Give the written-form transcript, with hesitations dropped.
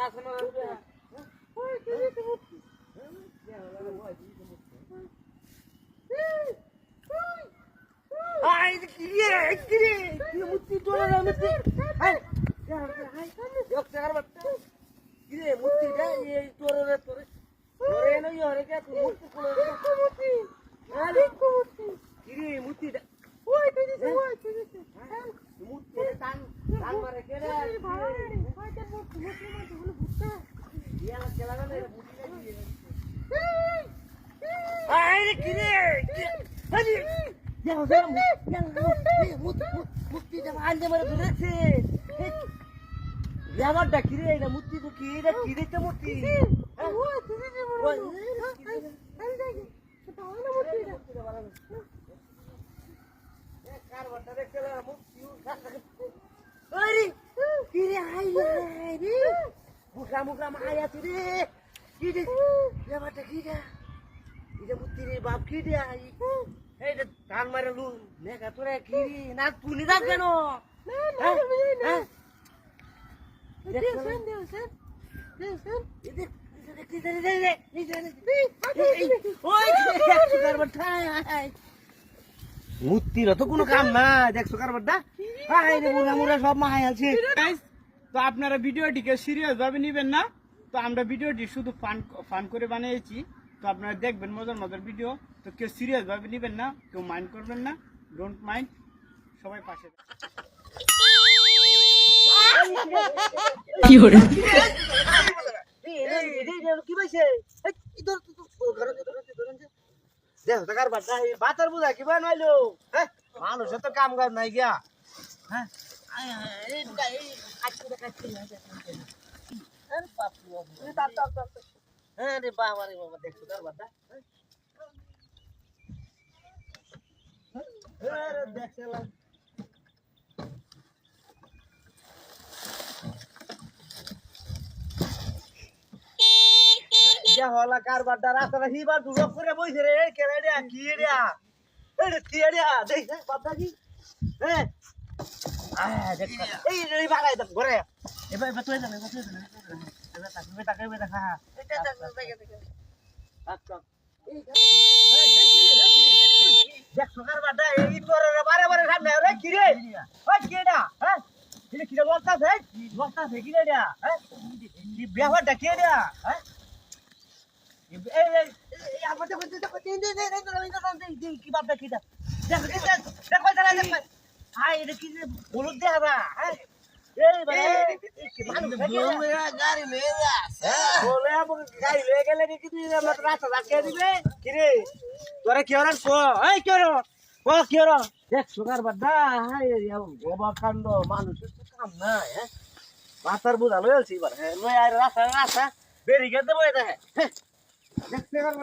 আছে না ওই কি দিতে মুতি আই কি মুতি তোরা না মুতি high yok segar batta gire mutti da ye torore tore tore no yore ke mutti kulo mutti ali mutti gire mutti da oi tedi se mutti tan mare ke da oi te mutti ma bulu butta ya la kela na mutti da gire ai gire hadi ya mutti da ande mare duretse यावर डकिरे है ना मुट्ठी तो कीड़े तो मुट्ठी वो तुझे जो वो अरे देखिए बताओ ना मुट्ठी ये कार बता दे चला मुट्ठी अरे कीड़े आई रे मुकरा माया तुझे कीड़े ये बता कीड़े ये मुट्ठी रे बाप कीड़े आई ए धान मारे लू ने का तोरे कीड़ी ना पुनी दा केनो ना মুক্তির তো কোনো কাম না দেখছো কারবারটা আইরে মুরা মুরা সব মাহাই আছে গাইস তো আপনারা ভিডিওটিকে সিরিয়াস ভাবে নেবেন না তো আমরা ভিডিওটি শুধু ফান করে বানিয়েছি তো আপনারা দেখবেন মজার ভিডিও তো কেউ সিরিয়াস ভাবে নেবেন না কেউ মাইন্ড করবেন না ডোন্ট মাইন্ড সবাই পাশে কি হরে কি বলছে ইদর ঘরে দেখো টাকার বাটা বাতার বুঝা কি বানাইলো হ্যাঁ মানুষের তো কাম কাজ নাই গিয়া হ্যাঁ এই কাটতে আরে বাপ রে তাপ হ্যাঁ রে বাবা রে বাবা দেখো টাকার বাটা আরে দেখছলা হলা কারবারটা রাস্তাটা হিবার দূর করে বইছে রে কেড়ে কি রে এরে কি রে দেখ বাবা কি হ্যাঁ দেখ এই বাগাই দাও ঘরে এবার তুই জানে এবার তাকাই দেখা এটা আচ্ছা দেখ কারবারটা এই তোরে বারে সামনে রে কি রে ওই কেডা হ্যাঁ এটা কি লড়তাছে কি রে হ্যাঁ কি ব্যবহারটা কে রে হ্যাঁ কি বাপটা কি হলুদ দেখা গাড়ি লয়ে গেলে রাস্তা রাখিয়ে দিবে কিরে তোরা কি ওরা কি দেখ সোনার বাড্ডা গোবা কাণ্ড মানুষের তো কাম নাই হ্যাঁ মাথার বোঝা লয়ে আলছি এবার হ্যাঁ লয়ে আর রাস্তা বেরিয়ে দেবো এটা হ্যাঁ দেখতে পারবো